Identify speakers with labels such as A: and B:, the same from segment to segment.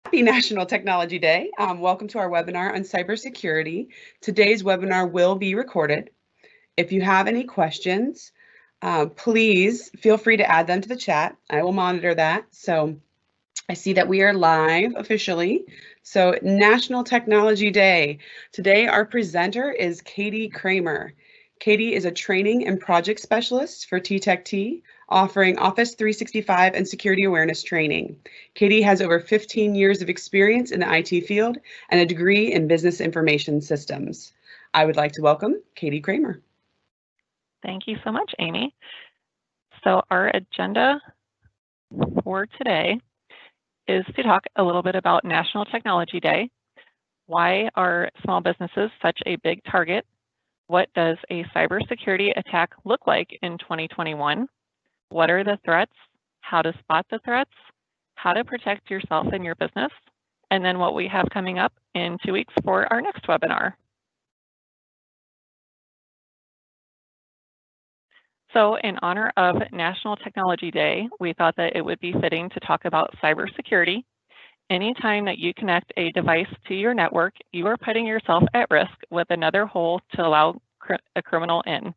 A: Happy National Technology Day. Welcome to our webinar on cybersecurity. Today's webinar will be recorded. If you have any questions, please feel free to add them to the chat. I will monitor that. So I see that we are live officially. So National Technology Day. Today, our presenter is Katie Kramer. Katie is a training and project specialist for TTechT, offering Office 365 and security awareness training. Katie has over 15 years of experience in the IT field and a degree in business information systems. I would like to welcome Katie Kramer.
B: Thank you so much, Amy. So our agenda for today is to talk a little bit about National Technology Day. Why are small businesses such a big target? What does a cybersecurity attack look like in 2021? What are the threats? How to spot the threats? How to protect yourself and your business? And then what we have coming up in 2 weeks for our next webinar. So in honor of National Technology Day, we thought that it would be fitting to talk about cybersecurity. Anytime that you connect a device to your network, you are putting yourself at risk with another hole to allow a criminal in.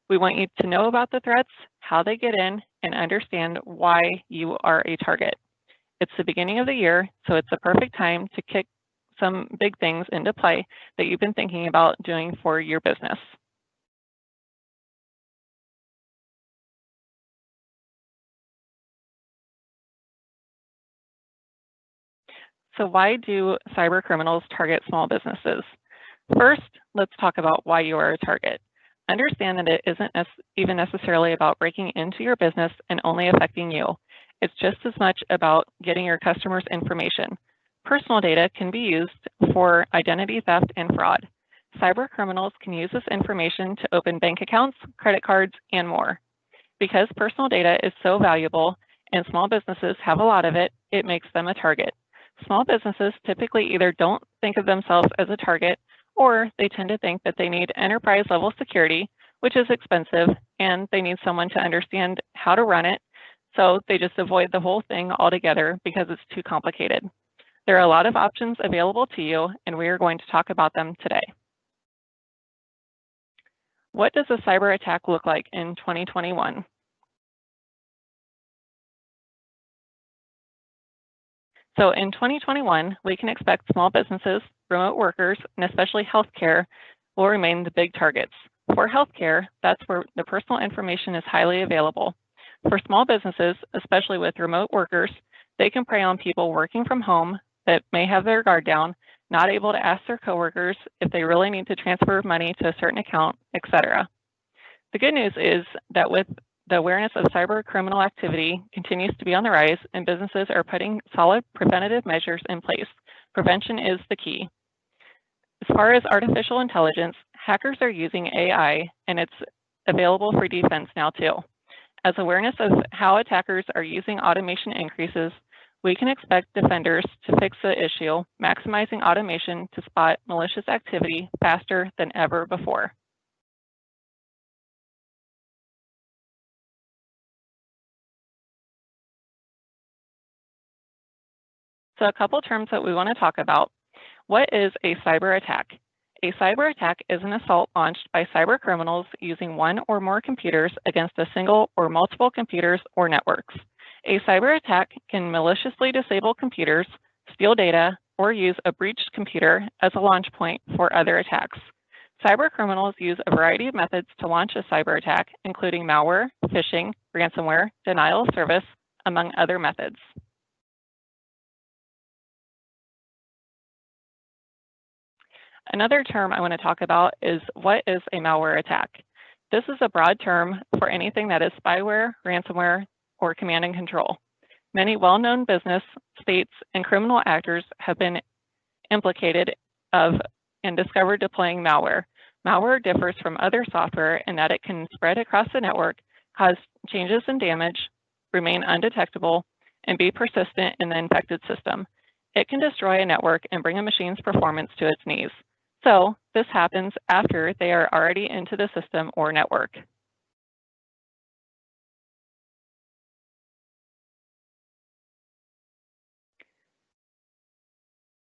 B: We want you to know about the threats, how they get in, and understand why you are a target. It's the beginning of the year, so it's the perfect time to kick some big things into play that you've been thinking about doing for your business. So why do cyber criminals target small businesses? First, let's talk about why you are a target. Understand that it isn't even necessarily about breaking into your business and only affecting you. It's just as much about getting your customers' information. Personal data can be used for identity theft and fraud. Cyber criminals can use this information to open bank accounts, credit cards, and more. Because personal data is so valuable and small businesses have a lot of it, it makes them a target. Small businesses typically either don't think of themselves as a target, or they tend to think that they need enterprise-level security, which is expensive, and they need someone to understand how to run it, so they just avoid the whole thing altogether because it's too complicated. There are a lot of options available to you, and we are going to talk about them today. What does a cyber attack look like in 2021? So in 2021, we can expect small businesses, remote workers, and especially healthcare will remain the big targets. For healthcare, that's where the personal information is highly available. For small businesses, especially with remote workers, they can prey on people working from home that may have their guard down, not able to ask their coworkers if they really need to transfer money to a certain account, etc. The good news is that with the awareness of cyber criminal activity continues to be on the rise, and businesses are putting solid preventative measures in place. Prevention is the key. As far as artificial intelligence, hackers are using AI, and it's available for defense now too. As awareness of how attackers are using automation increases, we can expect defenders to fix the issue, maximizing automation to spot malicious activity faster than ever before. So a couple terms that we want to talk about. What is a cyber attack? A cyber attack is an assault launched by cyber criminals using one or more computers against a single or multiple computers or networks. A cyber attack can maliciously disable computers, steal data, or use a breached computer as a launch point for other attacks. Cyber criminals use a variety of methods to launch a cyber attack, including malware, phishing, ransomware, denial of service, among other methods. Another term I want to talk about is what is a malware attack? This is a broad term for anything that is spyware, ransomware, or command and control. Many well-known business, states, and criminal actors have been implicated of and discovered deploying malware. Malware differs from other software in that it can spread across the network, cause changes and damage, remain undetectable, and be persistent in the infected system. It can destroy a network and bring a machine's performance to its knees. So this happens after they are already into the system or network.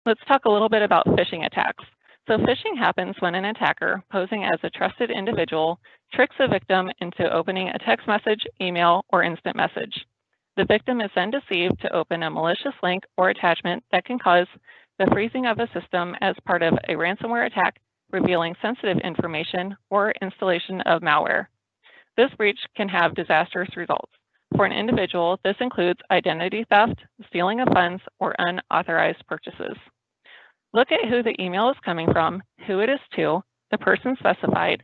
B: Let's talk a little bit about phishing attacks. So phishing happens when an attacker, posing as a trusted individual, tricks a victim into opening a text message, email, or instant message. The victim is then deceived to open a malicious link or attachment that can cause the freezing of a system as part of a ransomware attack, revealing sensitive information or installation of malware. This breach can have disastrous results. For an individual, this includes identity theft, stealing of funds, or unauthorized purchases. Look at who the email is coming from, who it is to, the person specified,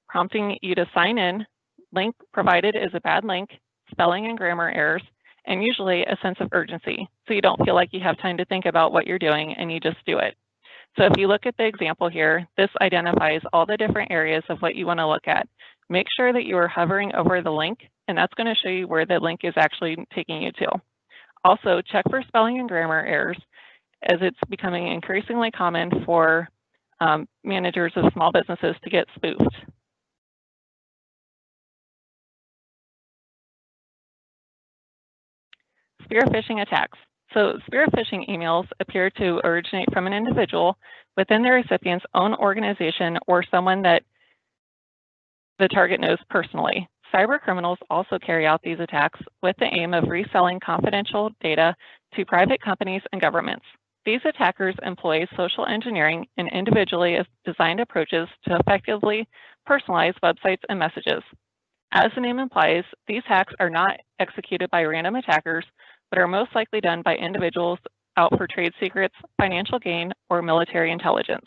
B: prompting you to sign in, link provided is a bad link, spelling and grammar errors, and usually a sense of urgency, so you don't feel like you have time to think about what you're doing and you just do it. So if you look at the example here, this identifies all the different areas of what you want to look at. Make sure that you are hovering over the link, and that's going to show you where the link is actually taking you to. Also, check for spelling and grammar errors, as it's becoming increasingly common for managers of small businesses to get spoofed. Spear phishing attacks. So spear phishing emails appear to originate from an individual within the recipient's own organization or someone that the target knows personally. Cyber criminals also carry out these attacks with the aim of reselling confidential data to private companies and governments. These attackers employ social engineering and individually designed approaches to effectively personalize websites and messages. As the name implies, these hacks are not executed by random attackers, but are most likely done by individuals out for trade secrets, financial gain, or military intelligence.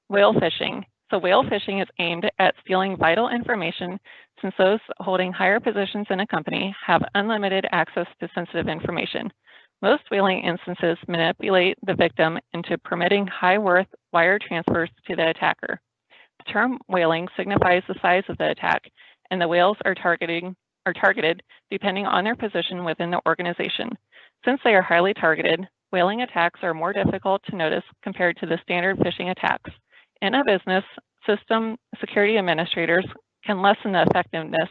B: Whale phishing. So whale phishing is aimed at stealing vital information, since those holding higher positions in a company have unlimited access to sensitive information. Most whaling instances manipulate the victim into permitting high-worth wire transfers to the attacker. The term whaling signifies the size of the attack, and the whales are targeted depending on their position within the organization. Since they are highly targeted, whaling attacks are more difficult to notice compared to the standard phishing attacks. In a business, system security administrators can lessen the effectiveness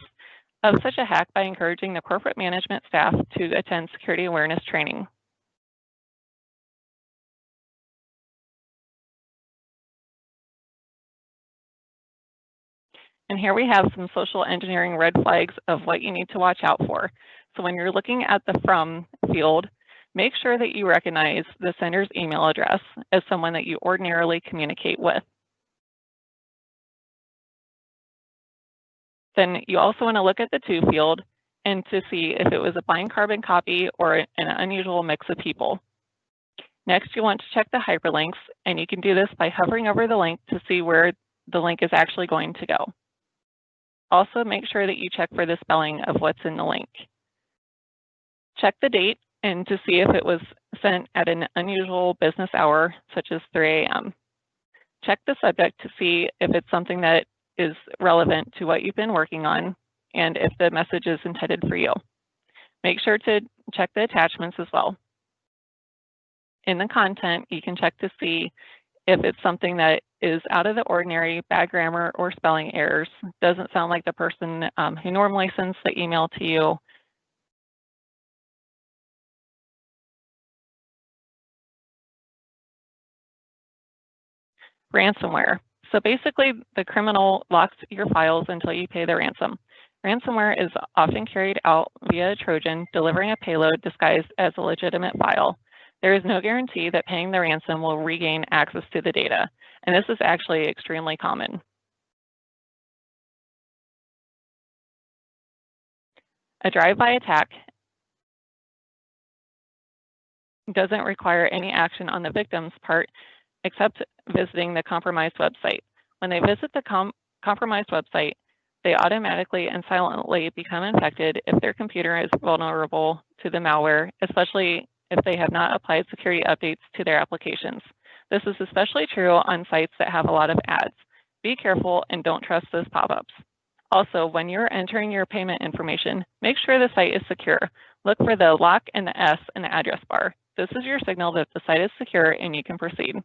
B: of such a hack by encouraging the corporate management staff to attend security awareness training. And here we have some social engineering red flags of what you need to watch out for. So when you're looking at the from field, make sure that you recognize the sender's email address as someone that you ordinarily communicate with. Then you also want to look at the to field and to see if it was a blind carbon copy or an unusual mix of people. Next, you want to check the hyperlinks, and you can do this by hovering over the link to see where the link is actually going to go. Also, make sure that you check for the spelling of what's in the link. Check the date and to see if it was sent at an unusual business hour, such as 3 a.m. Check the subject to see if it's something that is relevant to what you've been working on and if the message is intended for you. Make sure to check the attachments as well. In the content, you can check to see if it's something that is out of the ordinary, bad grammar or spelling errors, doesn't sound like the person who normally sends the email to you. Ransomware. So basically, the criminal locks your files until you pay the ransom. Ransomware is often carried out via a Trojan, delivering a payload disguised as a legitimate file. There is no guarantee that paying the ransom will regain access to the data, and this is actually extremely common. A drive-by attack doesn't require any action on the victim's part except visiting the compromised website. When they visit the compromised website, they automatically and silently become infected if their computer is vulnerable to the malware, especially if they have not applied security updates to their applications. This is especially true on sites that have a lot of ads. Be careful and don't trust those pop-ups. Also, when you're entering your payment information, make sure the site is secure. Look for the lock and the S in the address bar. This is your signal that the site is secure and you can proceed.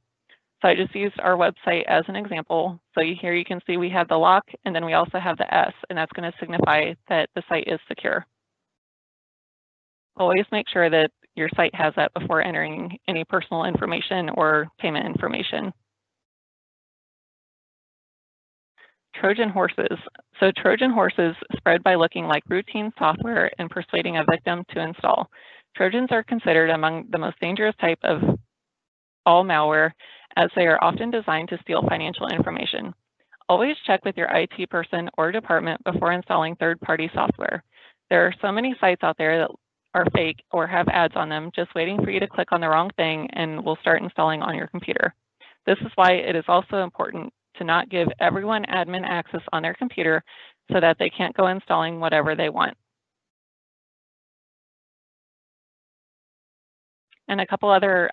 B: So I just used our website as an example. So here you can see we have the lock, and then we also have the S, and that's going to signify that the site is secure. Always make sure that your site has that before entering any personal information or payment information. Trojan horses. So Trojan horses spread by looking like routine software and persuading a victim to install. Trojans are considered among the most dangerous type of all malware, as they are often designed to steal financial information. Always check with your IT person or department before installing third-party software. There are so many sites out there that are fake or have ads on them, just waiting for you to click on the wrong thing and will start installing on your computer. This is why it is also important to not give everyone admin access on their computer so that they can't go installing whatever they want. And a couple other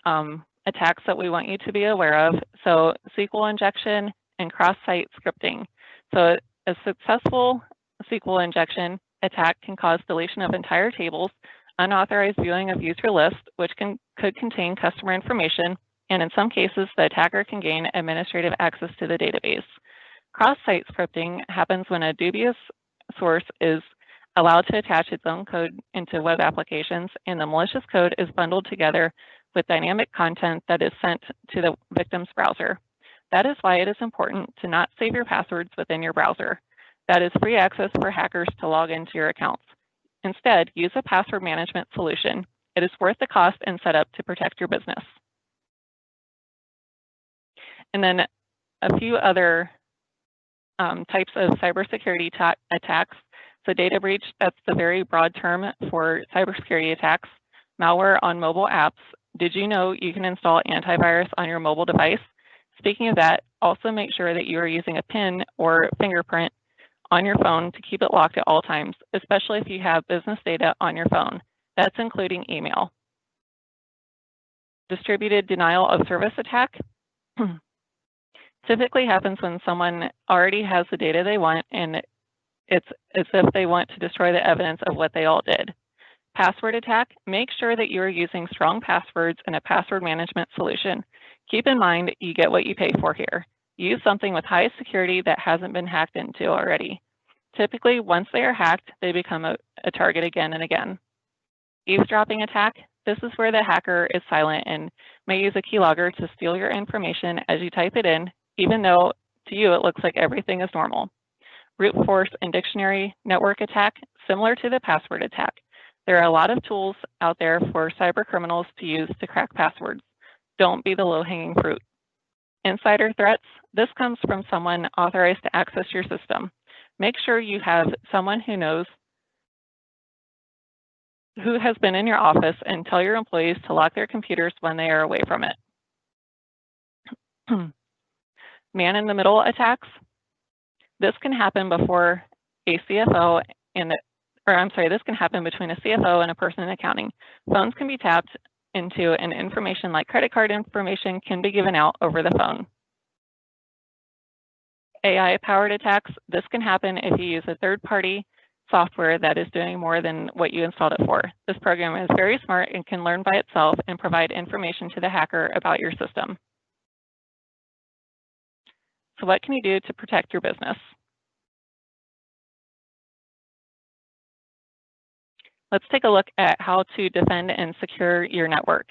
B: attacks that we want you to be aware of. So SQL injection and cross-site scripting. So a successful SQL injection attack can cause deletion of entire tables, unauthorized viewing of user lists, which could contain customer information, and in some cases, the attacker can gain administrative access to the database. Cross-site scripting happens when a dubious source is allowed to attach its own code into web applications, and the malicious code is bundled together with dynamic content that is sent to the victim's browser. That is why it is important to not save your passwords within your browser. That is free access for hackers to log into your accounts. Instead, use a password management solution. It is worth the cost and setup to protect your business. And then a few other types of cybersecurity attacks. So data breach, that's the very broad term for cybersecurity attacks. Malware on mobile apps. Did you know you can install antivirus on your mobile device? Speaking of that, also make sure that you are using a PIN or fingerprint on your phone to keep it locked at all times, especially if you have business data on your phone. That's including email. Distributed denial of service attack. Typically happens when someone already has the data they want, and it's as if they want to destroy the evidence of what they all did. Password attack, make sure that you are using strong passwords and a password management solution. Keep in mind, you get what you pay for here. Use something with high security that hasn't been hacked into already. Typically, once they are hacked, they become a target again and again. Eavesdropping attack, this is where the hacker is silent and may use a keylogger to steal your information as you type it in, even though to you it looks like everything is normal. Brute force and dictionary network attack, similar to the password attack. There are a lot of tools out there for cyber criminals to use to crack passwords. Don't be the low-hanging fruit. Insider threats, this comes from someone authorized to access your system. Make sure you have someone who knows who has been in your office and tell your employees to lock their computers when they are away from it. Man-in-the-middle attacks. This can happen before a CFO this can happen between a CFO and a person in accounting. Phones can be tapped into and information like credit card information can be given out over the phone. AI-powered attacks, this can happen if you use a third-party software that is doing more than what you installed it for. This program is very smart and can learn by itself and provide information to the hacker about your system. So what can you do to protect your business? Let's take a look at how to defend and secure your network.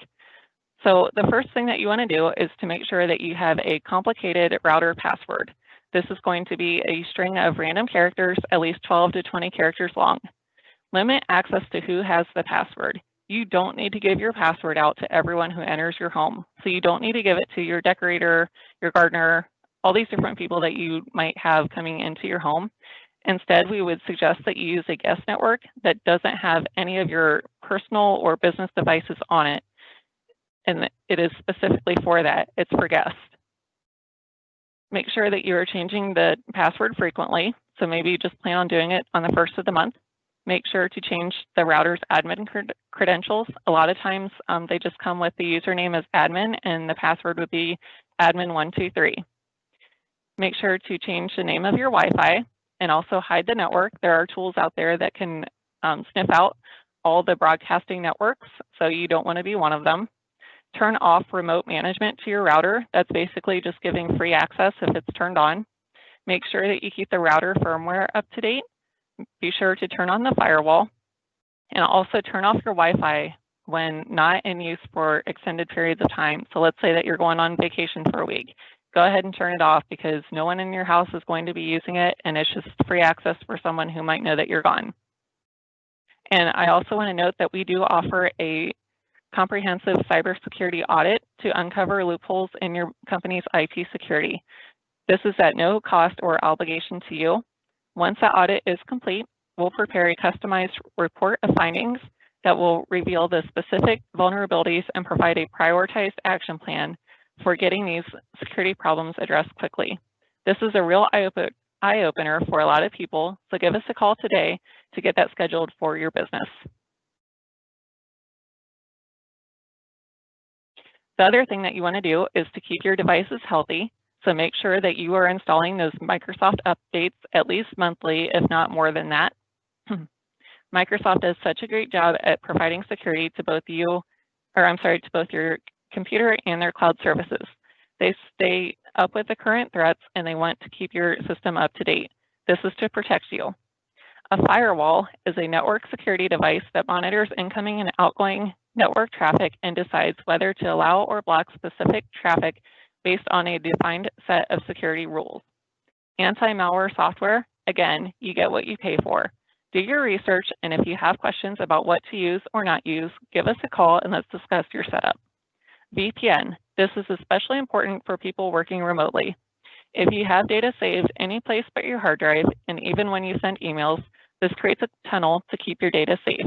B: So the first thing that you want to do is to make sure that you have a complicated router password. This is going to be a string of random characters, at least 12 to 20 characters long. Limit access to who has the password. You don't need to give your password out to everyone who enters your home. So you don't need to give it to your decorator, your gardener, all these different people that you might have coming into your home. Instead, we would suggest that you use a guest network that doesn't have any of your personal or business devices on it. And it is specifically for that. It's for guests. Make sure that you are changing the password frequently. So maybe just plan on doing it on the first of the month. Make sure to change the router's admin credentials. A lot of times they just come with the username as admin and the password would be admin123. Make sure to change the name of your Wi-Fi and also hide the network. There are tools out there that can sniff out all the broadcasting networks, so you don't want to be one of them. Turn off remote management to your router. That's basically just giving free access if it's turned on. Make sure that you keep the router firmware up to date. Be sure to turn on the firewall, and also turn off your Wi-Fi when not in use for extended periods of time. So let's say that you're going on vacation for a week. Go ahead and turn it off because no one in your house is going to be using it, and it's just free access for someone who might know that you're gone. And I also want to note that we do offer a comprehensive cybersecurity audit to uncover loopholes in your company's IT security. This is at no cost or obligation to you. Once that audit is complete, we'll prepare a customized report of findings that will reveal the specific vulnerabilities and provide a prioritized action plan for getting these security problems addressed quickly. This is a real eye-opener for a lot of people, so give us a call today to get that scheduled for your business. The other thing that you want to do is to keep your devices healthy. So make sure that you are installing those Microsoft updates at least monthly, if not more than that. Microsoft does such a great job at providing security to both both your computer and their cloud services. They stay up with the current threats and they want to keep your system up to date. This is to protect you. A firewall is a network security device that monitors incoming and outgoing network traffic and decides whether to allow or block specific traffic based on a defined set of security rules. Anti-malware software, again, you get what you pay for. Do your research, and if you have questions about what to use or not use, give us a call and let's discuss your setup. VPN, this is especially important for people working remotely. If you have data saved any place but your hard drive, and even when you send emails, this creates a tunnel to keep your data safe.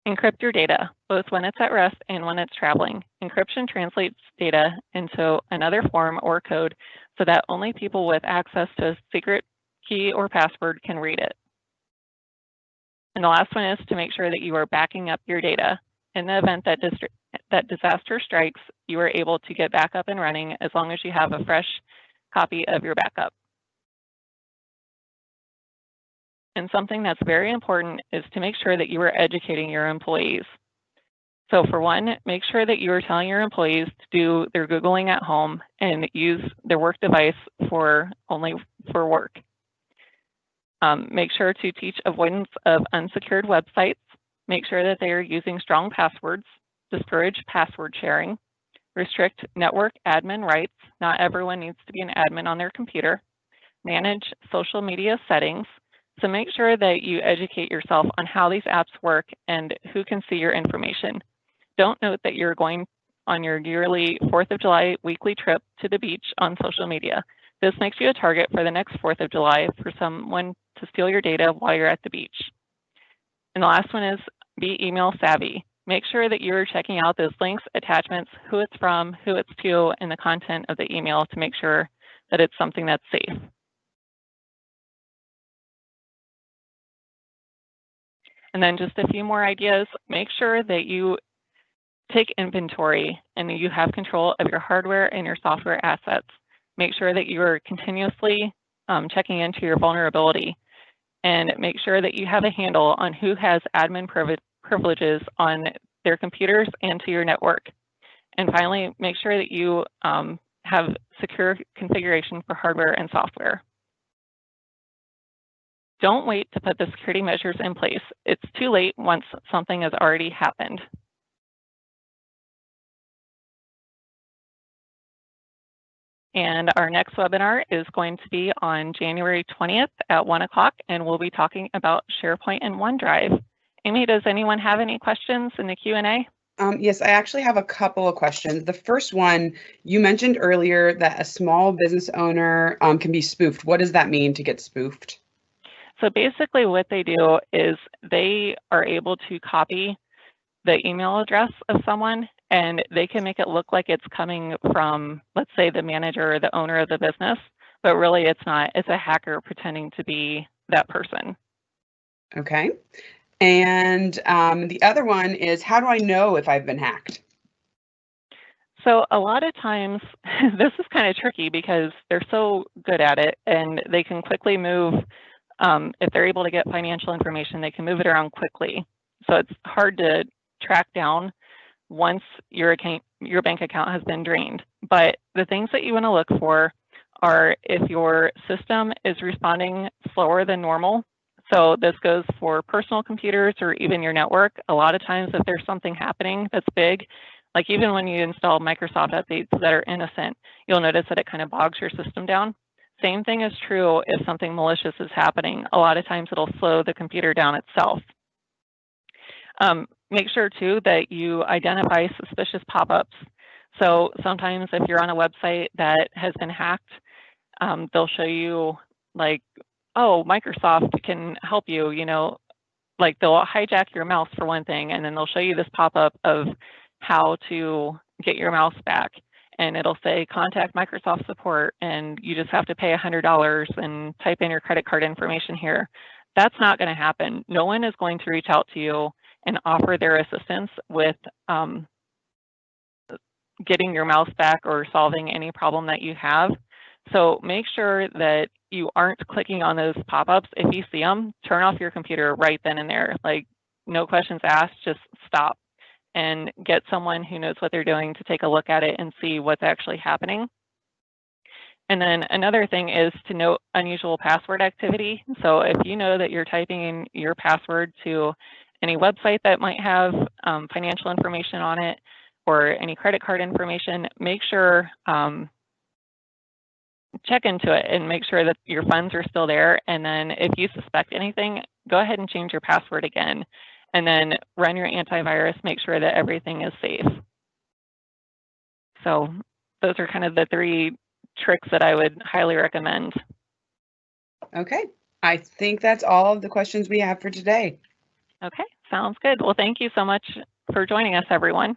B: Encrypt your data, both when it's at rest and when it's traveling. Encryption translates data into another form or code so that only people with access to a secret key or password can read it. And the last one is to make sure that you are backing up your data. In the event that disaster strikes, you are able to get back up and running as long as you have a fresh copy of your backup. And something that's very important is to make sure that you are educating your employees. So for one, make sure that you are telling your employees to do their Googling at home and use their work device only for work. Make sure to teach avoidance of unsecured websites. Make sure that they are using strong passwords. Discourage password sharing. Restrict network admin rights. Not everyone needs to be an admin on their computer. Manage social media settings. So make sure that you educate yourself on how these apps work and who can see your information. Don't note that you're going on your yearly 4th of July weekly trip to the beach on social media. This makes you a target for the next 4th of July for someone to steal your data while you're at the beach. And the last one is be email savvy. Make sure that you're checking out those links, attachments, who it's from, who it's to, and the content of the email to make sure that it's something that's safe. And then just a few more ideas. Make sure that you take inventory and that you have control of your hardware and your software assets. Make sure that you are continuously checking into your vulnerability, and make sure that you have a handle on who has admin privileges on their computers and to your network. And finally, make sure that you have secure configuration for hardware and software. Don't wait to put the security measures in place. It's too late once something has already happened. And our next webinar is going to be on January 20th at 1 o'clock, and we'll be talking about SharePoint and OneDrive. Amy, does anyone have any questions in the Q&A?
A: Yes, I actually have a couple of questions. The first one, you mentioned earlier that a small business owner can be spoofed. What does that mean to get spoofed?
B: So basically what they do is they are able to copy the email address of someone, and they can make it look like it's coming from, let's say, the manager or the owner of the business, but really it's not. It's a hacker pretending to be that person.
A: Okay. And the other one is, how do I know if I've been hacked?
B: So a lot of times, this is kind of tricky because they're so good at it, and they can quickly move. If they're able to get financial information, they can move it around quickly. So it's hard to track down once your bank account has been drained. But the things that you want to look for are if your system is responding slower than normal. So this goes for personal computers or even your network. A lot of times if there's something happening that's big, like even when you install Microsoft updates that are innocent, you'll notice that it kind of bogs your system down. Same thing is true if something malicious is happening. A lot of times it'll slow the computer down itself. Make sure too that you identify suspicious pop-ups. So sometimes if you're on a website that has been hacked, they'll show you like, oh, Microsoft can help you, you know, like they'll hijack your mouse for one thing, and then they'll show you this pop-up of how to get your mouse back. And it'll say, contact Microsoft support, and you just have to pay $100 and type in your credit card information here. That's not going to happen. No one is going to reach out to you and offer their assistance with getting your mouse back or solving any problem that you have. So make sure that you aren't clicking on those pop-ups. If you see them, turn off your computer right then and there. Like, no questions asked, just stop and get someone who knows what they're doing to take a look at it and see what's actually happening. And then another thing is to note unusual password activity. So if you know that you're typing in your password to any website that might have financial information on it or any credit card information, make sure, check into it and make sure that your funds are still there. And then if you suspect anything, go ahead and change your password again. And then run your antivirus, make sure that everything is safe. So those are kind of the 3 tricks that I would highly recommend.
A: Okay, I think that's all of the questions we have for today.
B: Okay, sounds good. Well, thank you so much for joining us, everyone.